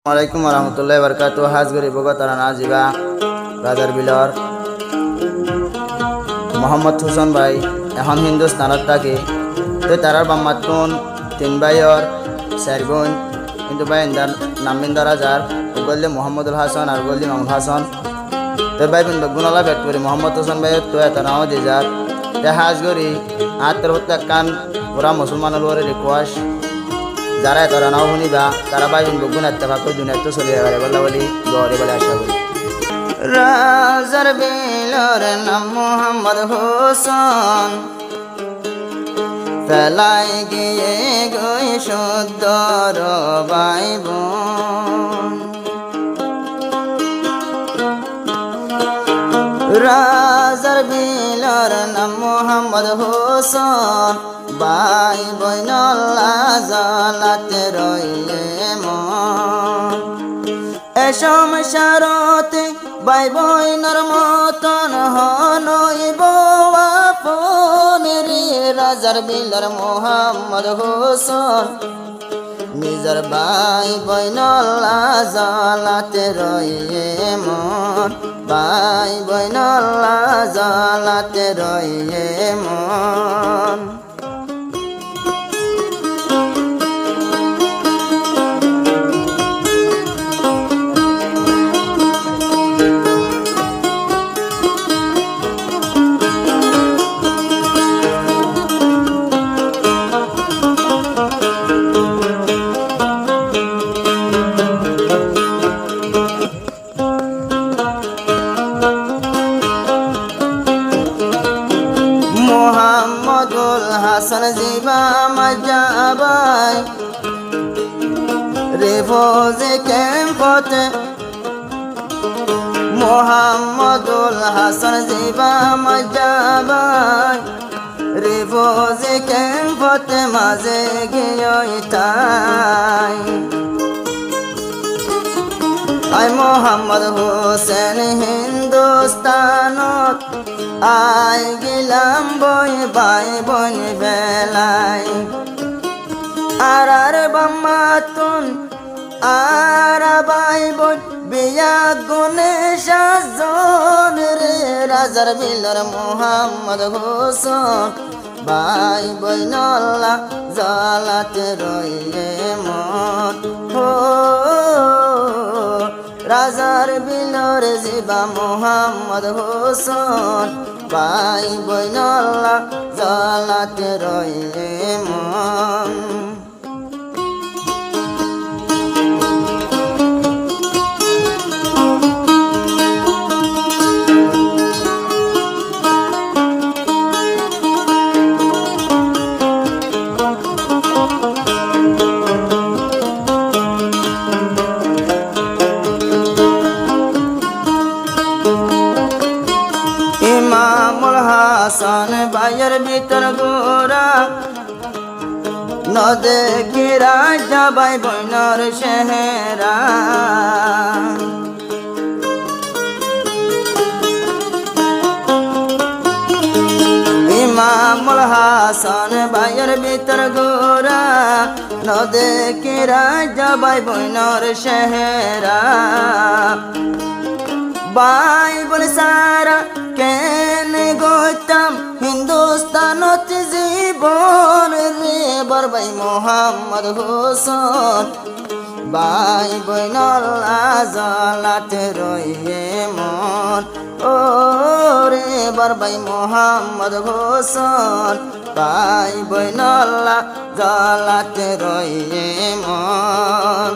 আসসালামাইকুম রহমতুল্লাহ বরকাত হাজ গরিব তারা নাজিবা রাজার বিলর মোহাম্মদ হুসেন ভাই এখন হিন্দুস্তানত থাকে তো তারার বাম্মাতুন তিন ভাইয়র চার বোন কিন্তু ভাই নামিন্দার রাজার গল্লি মোহাম্মদুল হাসান আর গল্লি মামুল হাসান তো ভাই বোন বেগুনলা বেট করি মোহাম্মদ হুসেন ভাই তো এত নাও দিয়ে যার তে হাজ গরি আত্মর হত্যা কান পুরা মুসলমান রিকোয়েস্ট যারা তারা নাও শুনিবা তারা বাইন বগুন এত্তেফাক করে দুনিয়াতে চলে যাবে বলা বলি গড়ে বলে আশা করি রাজার বিলর নাম মোহাম্মদ হোসেন ফেলাই গিয়ে গই সুন্দর ভাই বোন রাজার বিলর নাম মোহাম্মদ হোসেন ভাই বইনল্লা জালাতে রইলে মন এ সংসারতে ভাই বইনর মতন হনইব আপন রে রাজার বিলর মোহাম্মদ হোসেন নিজের ভাই বইনল্লা জালাতে রইলে মন ভাই বইনল্লা জালাতে রইলে মন মোহাম্মদুল হাসান জিবা মজাবাই রেফোজে ক্যাম্পতে মোহাম্মদুল হাসান জিবা মজাবাই রেফোজে ক্যাম্পতে মাঝে গিয়ে তাই আই মোহাম্মদ হোসেন হিন্দুস্তানত আই গেলাম বই ভাই বোন বেলাই আর বাম্মাতুন আর ভাই বোন বিয়া গুনে সাজন রে রাজার বিলর মোহাম্মদ হোসেন ভাই বইনল্লা জালাতে রইলে মন হো রাজার বিলর জিবা মোহাম্মদ হোসেন ভাই বইনল্লা জালাতে রইলে মন ইমামুল হাসান ভাইয়ের ভিতর গোরা নদে কি রাজা ভাই বইনর সেহেরা ইমামুল হাসান ভাইয়ের ভিতর গোরা নদে কি রাজা ভাই বইনর সেহেরা ভাই বলে সারা কেন গইতাম হিন্দুস্তানত জীবন রে বর ভাই মোহাম্মদ হোসেন ভাই বইনল্লা জালাতে রইলে মন ও রে বর ভাই মোহাম্মদ হোসেন ভাই বইনল্লা জালাতে রইলে মন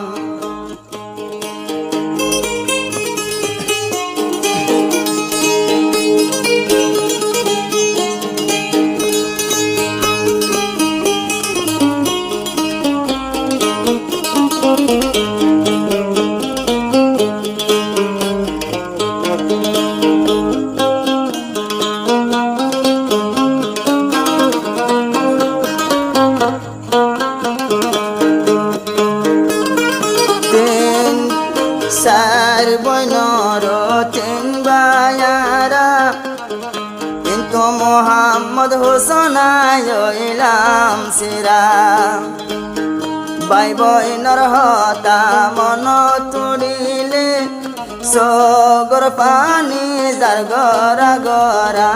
সার বইনর তিন ভাইয়ারা কিন্তু মোহাম্মদ হোসেন আইলাম সিরা ভাই বইনর হতা মন চগর পানি যার গরা গরা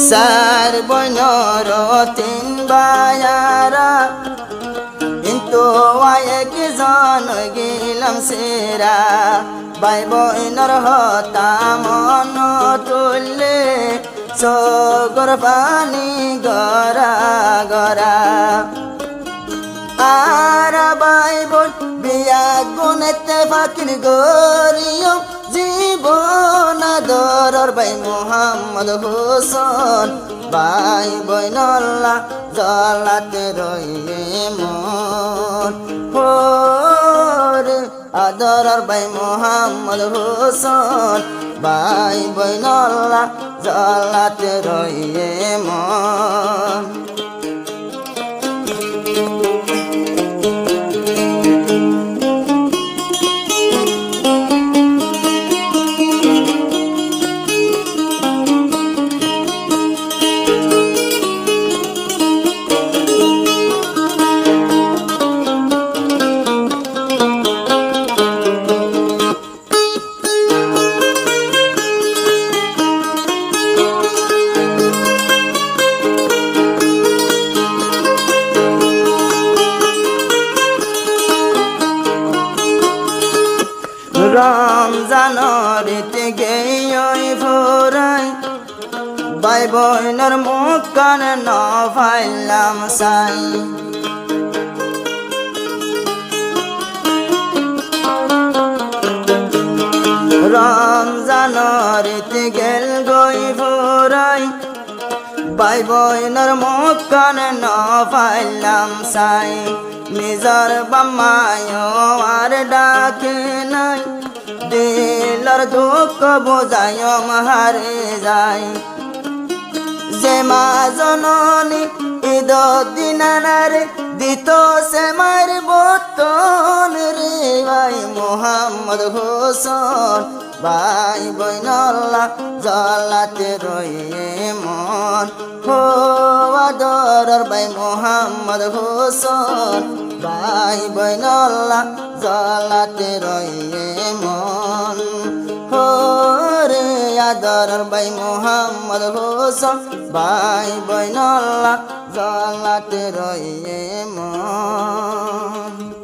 চার বইনর তিন বায়ারা কিন্তু এক জন গেলাম সেরা বাই বইনর হতা মন তুললে চগর পানি গরা গরা আর বাই বোন বিয়া গুনেতে ফাকির গরিও জীবন আদরর বাই মোহাম্মদ হোসেন বাই বইনল্লা জলাতে রইয়ে মন হোরে আদরর বাই মোহাম্মদ হোসেন বাই বইনল্লা জলাতে রইয়ে মন রমজানরিতে গেই ফুরাই বাই বইনর মুখ কান ন ফাইলাম সাই রমজানরিতে গেল গই ফুরাই বাই বইনর মুখ কান ন ফাইলাম সাই নিজর বাম্মায় আর ডাকে নাই দিলর দুঃখ বোঝায় হারে যায় যে মা জননী ঈদ দিনারে দিত সে মার বতন রে ভাই মোহাম্মদ হোসেন ভাই বইনল্লা জলাতে রয়ে মন হো আদরর ভাই মোহাম্মদ হোসেন ভাই বইনল্লা জলাতে রয়ে মন হো রে আদরর ভাই মোহাম্মদ হোসেন ভাই বইনল্লা জলাতে রয়ে মন